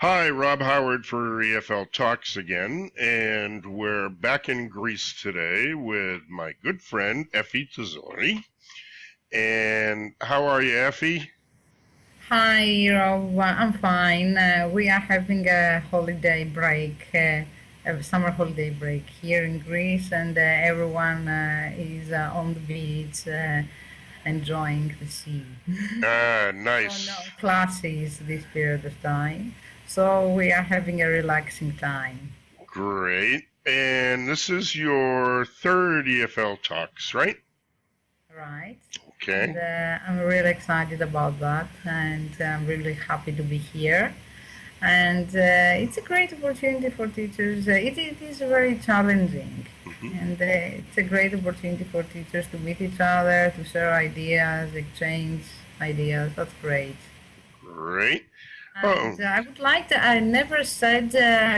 Hi, Rob Howard for EFL Talks again, and we're back in Greece today with my good friend Effie Tzouri. And how are you, Effie? Hi, Rob. I'm fine. We are having a holiday break, a summer holiday break here in Greece, and everyone is on the beach enjoying the sea. Ah, So no nice. classes this period of time. So we are having a relaxing time. Great. And this is your third EFL Talks, right? Right. And Okay. I'm really excited about that, and I'm really happy to be here. And it's a great opportunity for teachers. It is very challenging, hmm and it's a great opportunity for teachers to meet each other, to share ideas, exchange ideas. That's great. Great. Oh, And I would like to, I never said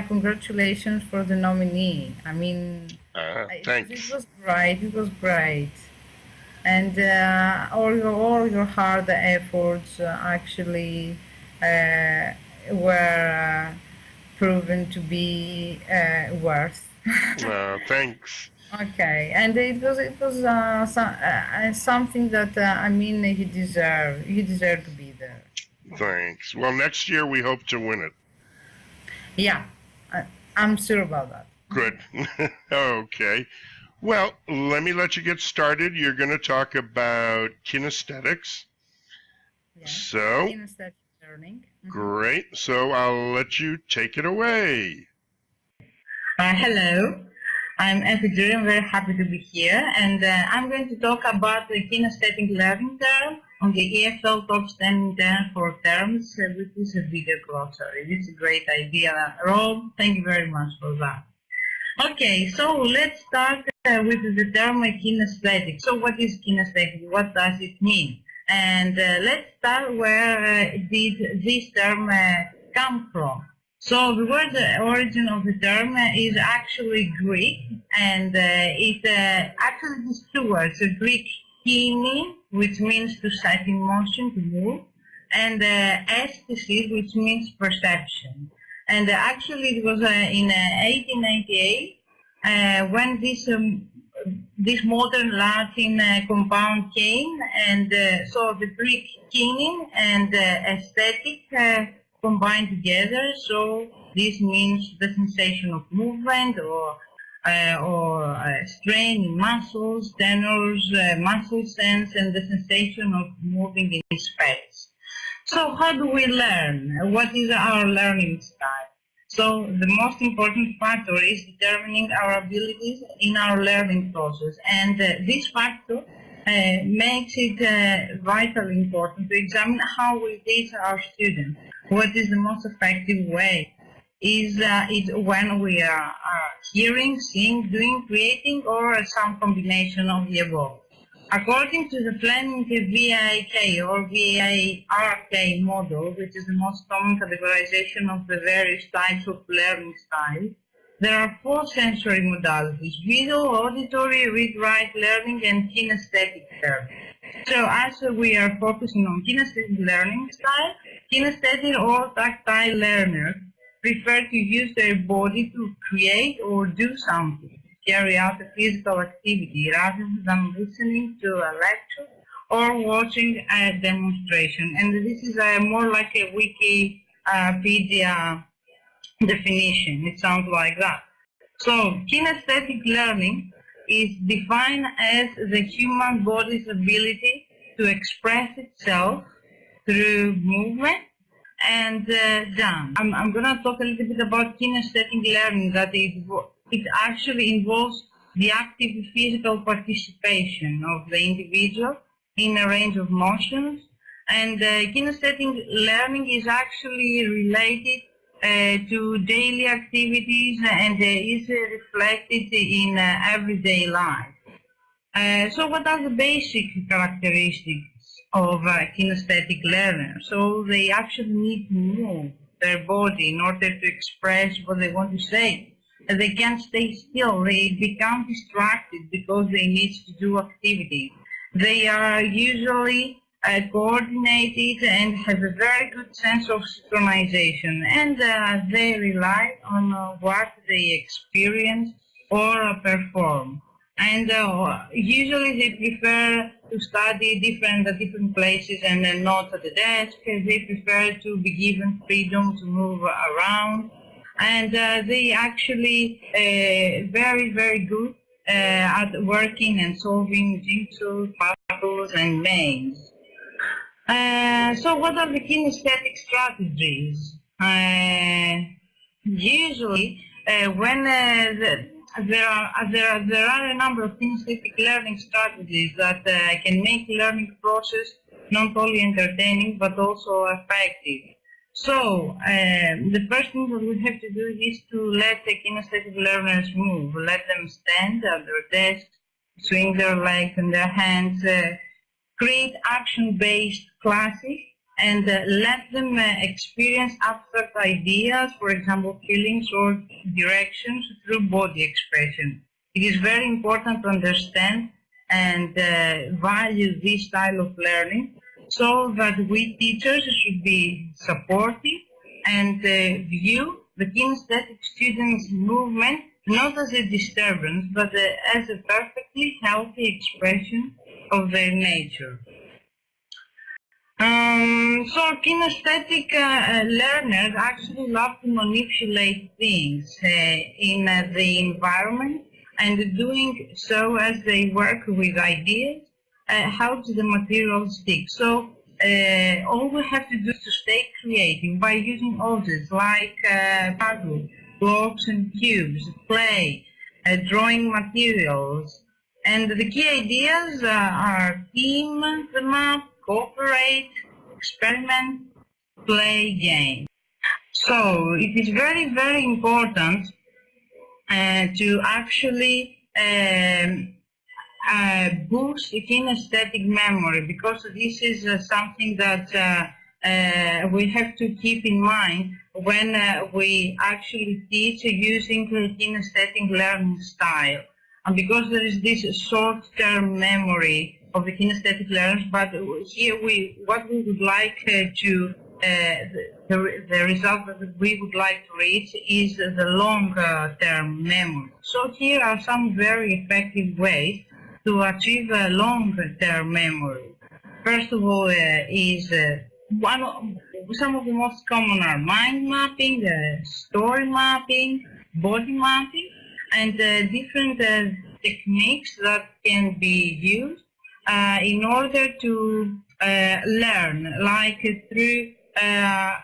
congratulations for the nominee. I mean, it thanks. was great. It was great. And all your hard efforts actually uh, were proven to be worth. Thanks. Okay, and it was something that I mean you deserve to be there. Thanks. Well, next year we hope to win it. Yeah, I, I'm sure about that. Good. Okay. Well, let me let you get started. You're going to talk about kinesthetics. Yes, So, kinesthetic learning. great. So, I'll let you take it away. Hello, I'm Effie Tzouri. I'm very happy to be here, and I'm going to talk about the kinesthetic learning term on the EFL Top 10 term for terms, which is a video glossary. It's a great idea, Rob. Thank you very much for that. Okay, so let's start with the term kinesthetic. So what is kinesthetic? What does it mean? And let's start where did this term come from. So the word origin of the term is actually Greek, and it actually has two words: a Greek kine, which means to set in motion, to move, and aesthesis, which means perception. And actually, it was in 1898 when this modern Latin compound came, and so the Greek kine and aesthetic combined together. So this means the sensation of movement or strain in muscles, tenors, muscle sense, and the sensation of moving in space. So how do we learn? What is our learning style? So the most important factor is determining our abilities in our learning process, and this factor makes it vitally important to examine how we teach our students. What is the most effective way? Is it when we are hearing, seeing, doing, creating, or some combination of the above? According to the Fleming VAK or VARK model, which is the most common categorization of the various types of learning styles, there are four sensory modalities: visual, auditory, read-write learning, and kinesthetic learning. So as we are focusing on kinesthetic learning style, kinesthetic or tactile learners prefer to use their body to create or do something, carry out a physical activity rather than listening to a lecture or watching a demonstration. And this is more like a Wikipedia definition. It sounds like that. So kinesthetic learning is defined as the human body's ability to express itself through movement and dance. I'm going to talk a little bit about kinesthetic learning, that it actually involves the active physical participation of the individual in a range of motions. And kinesthetic learning is actually related to daily activities and is reflected in everyday life. So what are the basic characteristics of kinesthetic learners? So they actually need to move their body in order to express what they want to say. They can't stay still. They become distracted because they need to do activities. They are usually coordinated and have a very good sense of synchronization, and they rely on what they experience or perform. And usually they prefer to study different places and not at the desk. They prefer to be given freedom to move around, and they actually very, very good at working and solving jigsaw puzzles and games. So what are the kinesthetic strategies? Usually, when there are a number of kinesthetic learning strategies that can make learning process not only entertaining but also effective. So the first thing that we have to do is to let the kinesthetic learners move. Let them stand at their desks, swing their legs and their hands, create action-based classes, and let them experience abstract ideas, for example, feelings or directions through body expression. It is very important to understand and value this style of learning, so that we teachers should be supportive and view the kinesthetic students' movement not as a disturbance, but as a perfectly healthy expression of their nature. So kinesthetic learners actually love to manipulate things in the environment, and doing so as they work with ideas helps the material stick. So all we have to do is to stay creative by using objects like puzzles, blocks and cubes, play, drawing materials. And the key ideas are team, them up, cooperate, experiment, play, game. So it is very, very important to actually boost the kinesthetic memory, because this is something that we have to keep in mind when we actually teach using the kinesthetic learning style. And because there is this short-term memory of the kinesthetic learners, but here what we would like the result that we would like to reach is the long-term memory. So here are some very effective ways to achieve a long-term memory. First of all, some of the most common are mind mapping, story mapping, body mapping, and different techniques that can be used in order to learn, like through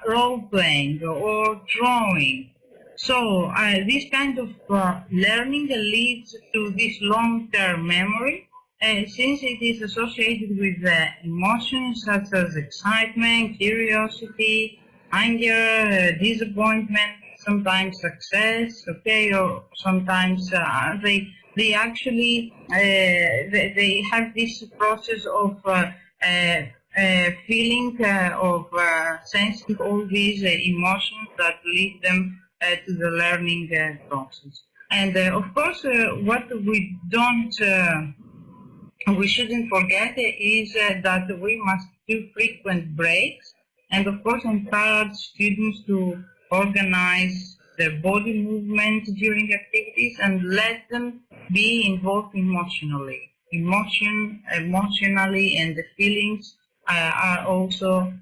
role-playing or drawing. So this kind of learning leads to this long-term memory, since it is associated with emotions such as excitement, curiosity, anger, disappointment, sometimes success, okay, or sometimes they actually they have this process of feeling of sensing all these emotions that lead them to the learning process. And of course, what we shouldn't forget is that we must do frequent breaks, and of course encourage students to organize their body movement during activities and let them be involved emotionally. Emotionally, and the feelings are also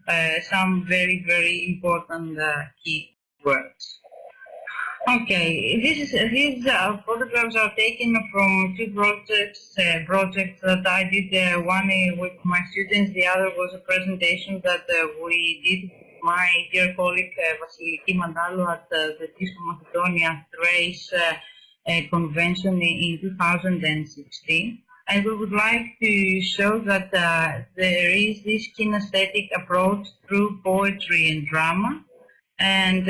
some very, very important key words. Okay, these photographs are taken from two projects that I did, one with my students, the other was a presentation that we did with my dear colleague Vasiliki Mandalou at the Disco Macedonia Thrace convention in 2016. And we would like to show that there is this kinesthetic approach through poetry and drama, and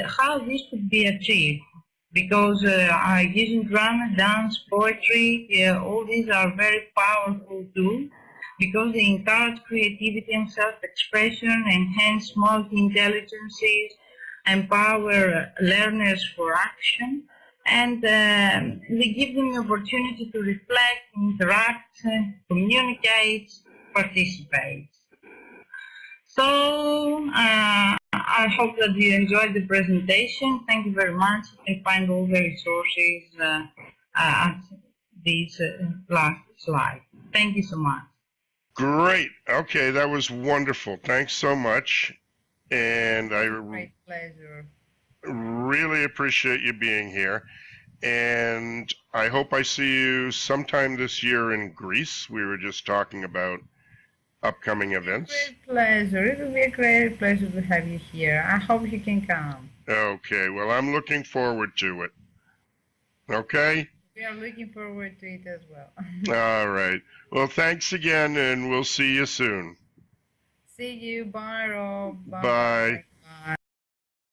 how this could be achieved. Because using drama, dance, poetry, all these are very powerful tools, because they encourage creativity and self-expression, enhance multi-intelligences, empower learners for action, and they give them the opportunity to reflect, interact, communicate, participate. So I hope that you enjoyed the presentation. Thank you very much. You can find all the resources at this last slide. Thank you so much. Great. Okay, that was wonderful. Thanks so much. And I Great pleasure. really appreciate you being here. And I hope I see you sometime this year in Greece. We were just talking about upcoming events. Great pleasure. It will be a great pleasure to have you here. I hope you can come. Okay, well, I'm looking forward to it. Okay? We are looking forward to it as well. All right. Well, thanks again, and we'll see you soon. See you. Bye, Rob. Bye.